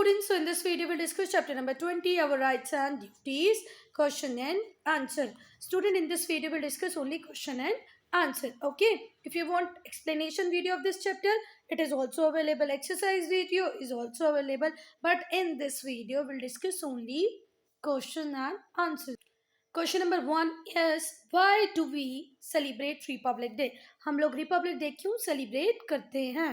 students, so in this video we'll discuss chapter number 20, our rights and duties, question and answer. Student, in this video we'll discuss only question and answer. Okay, if you want explanation video of this chapter, it is also available. Exercise video is also available, but in this video we'll discuss only question and answer. Question number 1 is why do we celebrate Republic Day? हम लोग Republic day क्यों celebrate करते हैं?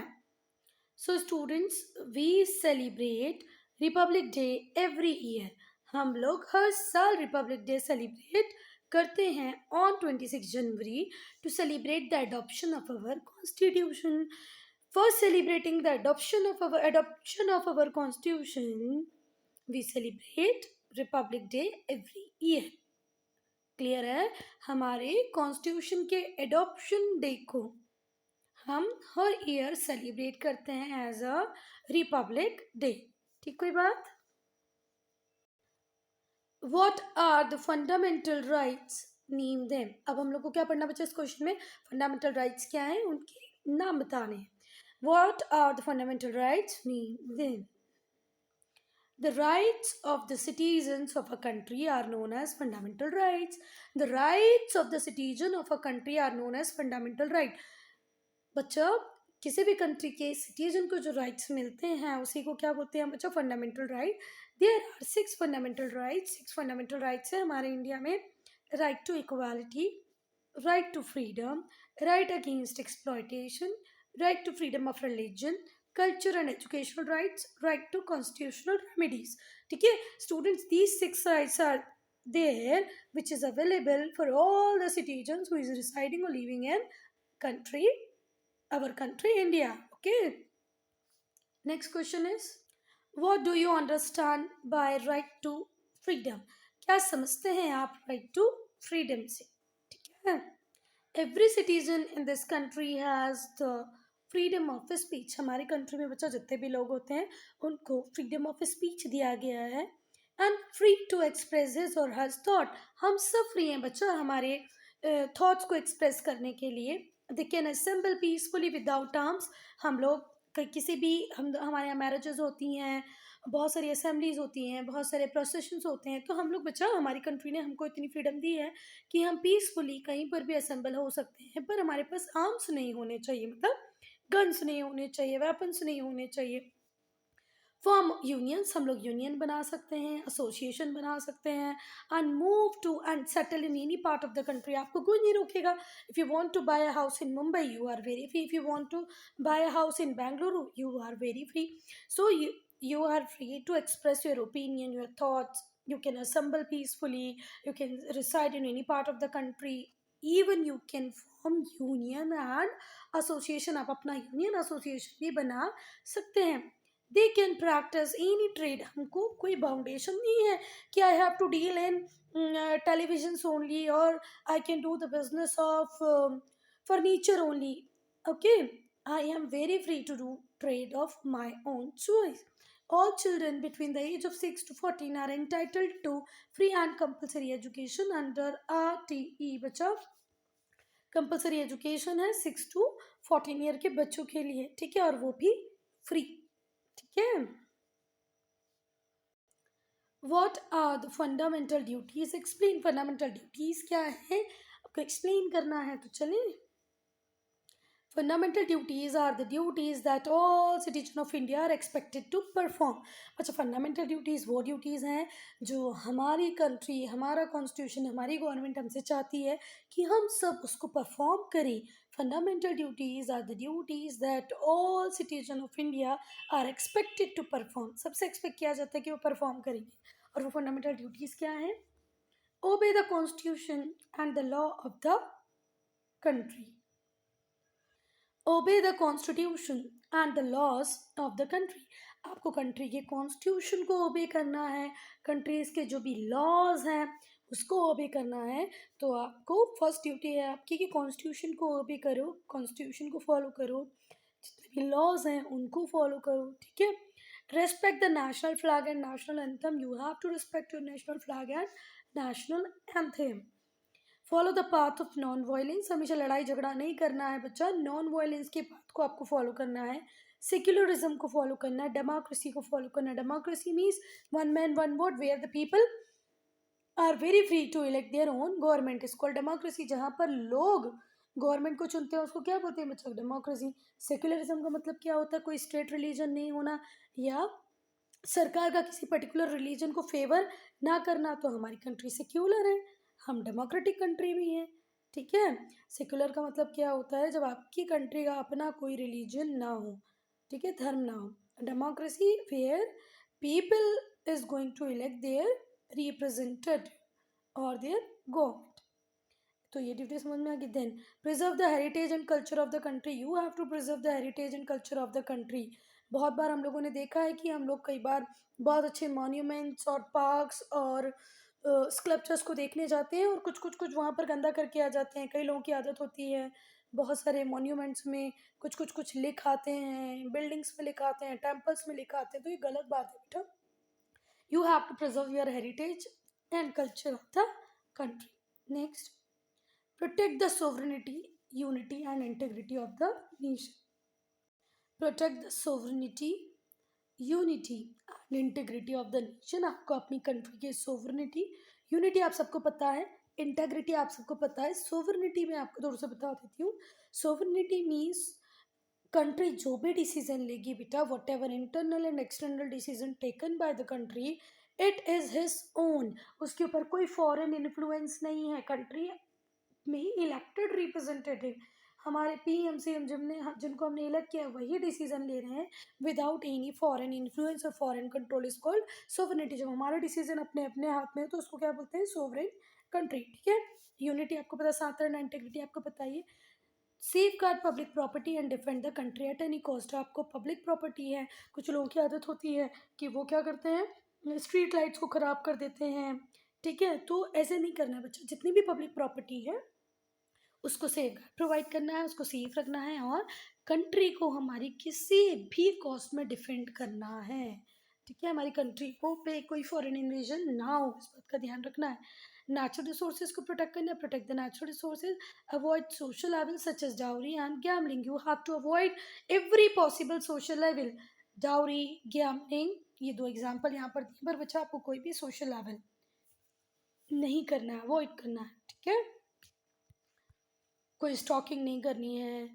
So students, we celebrate Republic Day every year. हम लोग हर साल Republic day celebrate करते हैं on 26 January to celebrate the adoption of our constitution. For celebrating the adoption of our constitution, we celebrate Republic Day every year. Clear है? हमारे constitution के adoption day को हम हर ईयर सेलिब्रेट करते हैं as a republic day. ठीक, कोई बात? What are the fundamental rights? Name them. अब हम लोग को क्या पढ़ना बचा इस क्वेश्चन में? फंडामेंटल राइट्स क्या हैं, उनके नाम बताने हैं. What are the fundamental rights? Name them. The rights of the citizens of a country are known as fundamental rights. The rights of the citizen of a country are known as fundamental right. बच्चा, किसी भी country के citizen को जो rights मिलते हैं उसी को क्या बोलते हैं बच्चा? Fundamental right. There are 6 fundamental rights. 6 fundamental rights है हमारे इंडिया में. Right to equality, right to freedom, right against exploitation, right to freedom of religion, culture and educational rights, right to constitutional remedies. ठीक है students, these 6 rights are there which is available for all the citizens who is residing or living in country, our country India. Okay, next question is what do you understand by right to freedom? क्या समझते हैं आप right to freedom से? ठीक है, every citizen in this country has the freedom of speech. हमारे country में बच्चा जितने भी लोग होते हैं उनको फ्रीडम ऑफ स्पीच दिया गया है. And free to express his और हर थॉट. हम सब फ्री हैं बच्चा हमारे थॉट्स को एक्सप्रेस करने के लिए. They can assemble peacefully without arms. हम लोग किसी भी हमारे यहाँ मैरिजेस होती हैं, बहुत सारी असेंबलीज होती हैं, बहुत सारे प्रोसेशंस होते हैं, तो हम लोग बच्चा हमारी कंट्री ने हमको इतनी फ्रीडम दी है कि हम पीसफुली कहीं पर भी असेंबल हो सकते हैं. पर हमारे पास आर्म्स नहीं होने चाहिए, मतलब गन्स नहीं होने चाहिए, वेपन्स नहीं होने चाहिए. Form unions. हम लोग यूनियन बना सकते हैं, एसोसिएशन बना सकते हैं. And move to and settle in any part of the country. आपको कोई नहीं रोकेगा. If you want to buy a house in Mumbai you are very free. If you want to buy a house in Bengaluru you are very free. So you are free to express your opinion, your thoughts. You can assemble peacefully. You can reside in any part of the country. Even you can form union and association. आप अपना union association भी बना सकते हैं. They can practice any trade. हमको कोई बाउंडेशन नहीं है कि I have to deal in televisions only or I can do the business of furniture only. Okay, I am very free to do trade of my own choice. All children between the age of 6 to 14 are entitled to free and compulsory education under RTE. बच्चा, compulsory education है 6 to 14 year के बच्चों के लिए. ठीक है, और वो भी फ्री. ठीक है. What are the fundamental duties? Explain. Fundamental duties क्या है आपको एक्सप्लेन करना है, तो चले. Fundamental duties are the duties that all citizens of India are expected to perform. अच्छा, फंडामेंटल ड्यूटीज़ वो ड्यूटीज़ हैं जो हमारी कंट्री, हमारा कॉन्स्टिट्यूशन, हमारी गवर्नमेंट हमसे चाहती है कि हम सब उसको परफॉर्म करें. Fundamental duties are the duties that all citizen of India are expected to perform. सबसे एक्सपेक्ट किया जाता है कि वो परफॉर्म करेंगे. और वो फंडामेंटल ड्यूटीज़ क्या हैं? Obey the constitution and the law of the country. Obey the constitution and the laws of the country. आपको कंट्री के कॉन्स्टिट्यूशन को ओबे करना है, कंट्रीज़ के जो भी लॉज हैं उसको ओबे करना है. तो आपको फर्स्ट ड्यूटी है आपकी कि कॉन्स्टिट्यूशन को ओबे करो, कॉन्स्टिट्यूशन को फॉलो करो, जितने भी लॉज हैं उनको फॉलो करो. ठीक है. Respect the national flag and national anthem. You have to respect your national flag and national anthem. Follow the path of non violence. हमेशा लड़ाई झगड़ा नहीं करना है बच्चा. नॉन वायलेंस के पाथ को आपको फॉलो करना है. सेक्युलरिज्म को फॉलो करना है, डेमोक्रेसी को फॉलो करना है। Democracy means one man one vote where the people are very free to elect their own government is called democracy. जहाँ पर लोग गवर्नमेंट को चुनते हैं उसको क्या बोलते हैं बच्चों? डेमोक्रेसी। सेक्युलरिज्म का मतलब क्या होता है? कोई स्टेट रिलीजन नहीं होना या सरकार का किसी पर्टिकुलर रिलीजन को फेवर ना करना। तो हमारी कंट्री सेक्युलर है, हम डेमोक्रेटिक कंट्री भी हैं, ठीक है। सेक्युलर का मतलब क्या होता है? जब आपकी कंट्री का अपना कोई रिलीजन ना हो, ठीक है, धर्म ना हो। Democracy where people is going to elect their represented और देयर गवर्नमेंट। तो ये ड्यूटी समझ में आ गई। Then preserve the heritage and culture of the country. You have to preserve the heritage and culture of the country. बहुत बार हम लोगों ने देखा है कि हम लोग कई बार बहुत अच्छे मॉन्यूमेंट्स और पार्क्स और स्कल्पचर्स को देखने जाते हैं और कुछ वहाँ पर गंदा करके आ जाते हैं। कई लोगों की आदत होती है बहुत सारे मॉन्यूमेंट्स में कुछ लिख आते हैं, बिल्डिंग्स में लिख आते हैं, टेम्पल्स में लिख आते हैं। तो ये गलत बात है बेटा। You have to preserve your heritage and culture of the country. Next, protect the sovereignty, unity, and integrity of the nation. Protect the sovereignty, unity and integrity of the nation. आपको अपनी कंट्री की sovereignty, unity आप सबको पता है, integrity आप सबको पता है, सोवरेनिटी में आपको थोड़ा सा बता देती हूँ। सोवरेनिटी मीन्स कंट्री जो भी डिसीजन लेगी बेटा, what ever internal and external decision taken by the country, it is his own. उसके ऊपर कोई फॉरेन इन्फ्लुएंस नहीं है। कंट्री में इलेक्टेड रिप्रेजेंटेटिव, हमारे पीएम सीएम जिनको हमने इलेक्ट किया वही डिसीजन ले रहे हैं विदाउट एनी फॉरेन इन्फ्लुएंस और foreign control is called sovereignty. जब हमारा डिसीजन अपने अपने हाथ में है तो उसको क्या बोलते हैं? सोवरेन कंट्री, ठीक है। यूनिटी आपको पता, साथ इंटीग्रिटी आपको पता ही है। Safe guard public property and defend the country at any cost. आपको पब्लिक प्रॉपर्टी है, कुछ लोगों की आदत होती है कि वो क्या करते हैं, स्ट्रीट लाइट्स को ख़राब कर देते हैं, ठीक है। तो ऐसे नहीं करना है बच्चा। जितनी भी पब्लिक प्रॉपर्टी है उसको सेफ गार्ड प्रोवाइड करना है, उसको सेफ रखना है और कंट्री को हमारी किसी भी कॉस्ट में डिफेंड करना है, ठीक है। हमारी कंट्री को पे कोई फॉरेन इन्वेजन ना हो, इस बात का ध्यान रखना है। नेचुरल रिसोर्सेज को प्रोटेक्ट करना है, protect the natural resources, avoid social level such as dowry and gambling. You have to avoid every possible social level. Dowry, gambling, ये दो एग्जाम्पल यहाँ पर दिए, पर बच्चा आपको कोई भी सोशल लेवल नहीं करना है, अवॉइड करना है, ठीक है। कोई स्टॉकिंग नहीं करनी है,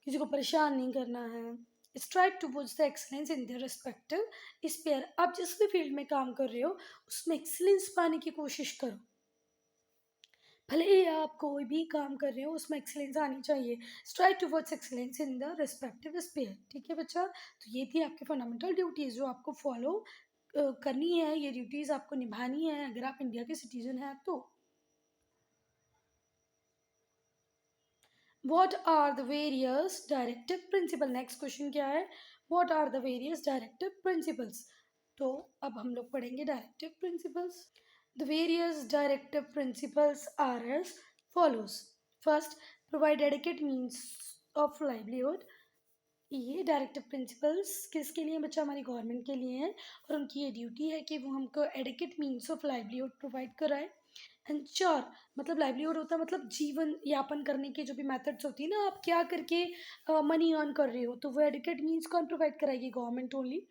किसी को परेशान नहीं करना है। Strive towards the excellence in their respective sphere. आप जिस भी फील्ड में काम कर रहे हो उसमें एक्सलेंस पाने की कोशिश करो। भले ही आप कोई भी काम कर रहे हो उसमें एक्सलेंस आनी चाहिए। Strive towards excellence in the respective sphere, ठीक है बच्चा। तो ये थी आपकी फंडामेंटल ड्यूटीज़ जो आपको फॉलो करनी है। ये ड्यूटीज़ आपको निभानी है अगर आप इंडिया के सिटीजन हैं तो। What are the various directive principles? Next question क्या है? What are the various directive principles? तो अब हम लोग पढ़ेंगे directive principles. The various directive principles are as follows. First, provide adequate means of livelihood. ये डायरेक्टिव प्रिंसिपल्स किसके लिए बच्चा? हमारी गवर्नमेंट के लिए हैं और उनकी ये ड्यूटी है कि वो हमको adequate means of livelihood provide कराए। एंश्योर मतलब लाइवलीहुड होता है मतलब जीवन यापन करने के जो भी मेथड्स होती है ना, आप क्या करके मनी अर्न कर रहे हो, तो वो एडिक्वेट मीन्स कौन प्रोवाइड कराएगी? Government only.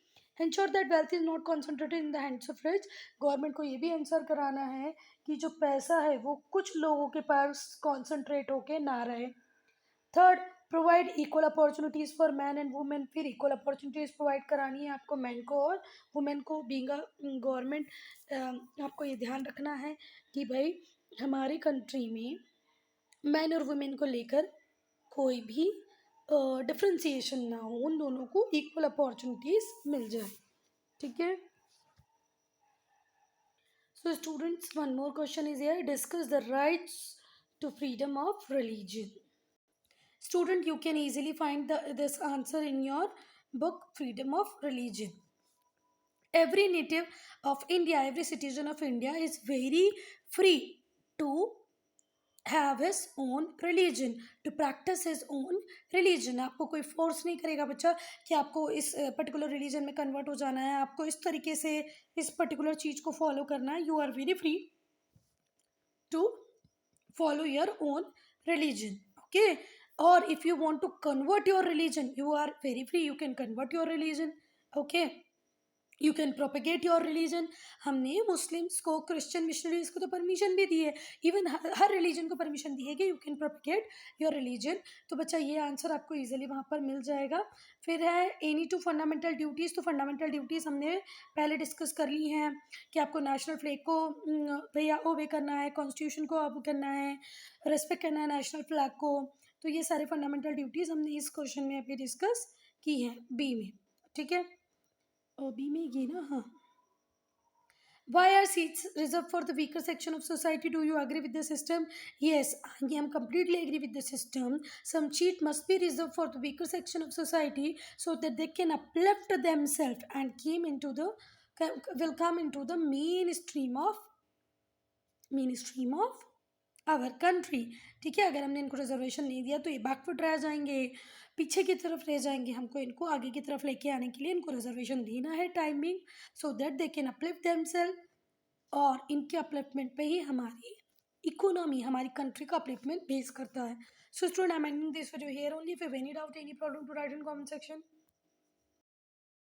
Ensure that wealth is not concentrated in the hands of rich. Government को ये भी आंसर कराना है कि जो पैसा है वो कुछ लोगों के पास कॉन्सेंट्रेट होके ना रहे। Third, provide equal opportunities for man and women. फिर इक्वल अपॉर्चुनिटीज़ प्रोवाइड करानी है आपको मैन को और वुमेन को। बीइंग अ गवर्नमेंट आपको ये ध्यान रखना है कि भाई हमारी कंट्री में मैन और वुमेन को लेकर कोई भी डिफ्रेंसिएशन ना हो, उन दोनों को इक्वल अपॉर्चुनिटीज़ मिल जाए, ठीक है। So students, one more question is here, discuss the rights to freedom of religion. Student, you can easily find this answer in your book Freedom of Religion. Every native of India, every citizen of India is very free to have his own religion, to practice his own religion. आपको कोई force नहीं करेगा बच्चा कि आपको इस particular religion में convert हो जाना है, आपको इस तरीके से इस पर्टिकुलर चीज़ को फॉलो करना है। You are very free to follow your own religion, okay. or if you want to convert your religion, you are very free, you can convert your religion. Okay, you can propagate your religion. हमने Muslims को, Christian missionaries को तो permission भी दी है, even हर religion को permission दी है कि you can propagate your religion. तो बच्चा ये आंसर आपको इजीली वहाँ पर मिल जाएगा. फिर है एनी टू फंडामेंटल ड्यूटीज़. तो फंडामेंटल ड्यूटीज़ हमने पहले डिस्कस कर ली हैं कि आपको नेशनल फ्लैग को भैया ओबे करना है, कॉन्स्टिट्यूशन को अब करना है, रेस्पेक्ट करना है नेशनल फ्लैग को. तो ये सारे फंडामेंटल ड्यूटीज़ हमने इस क्वेश्चन में अभी डिस्कस की हैं बी में. ठीक है, बी में ये ना, हाँ. Why are seats reserved for the weaker section of society? Do you agree with the system? Yes, I am completely agree with the system. Some seat must be reserved for the weaker section of society so that they can uplift themselves and will come into the mainstream of our country. ठीक है, अगर हमने इनको reservation नहीं दिया तो ये backward रह जाएंगे, पीछे की तरफ रह जाएंगे. हमको इनको आगे की तरफ लेके आने के लिए इनको रिजर्वेशन देना है timing, so that they can uplift themselves. और इनके अपलिफ्टमेंट पे ही हमारी इकोनॉमी, हमारी कंट्री का अपलिफ्टमेंट बेस करता है. So student, I am ending this video here only. If you have any doubt, any problem, to write in comment section.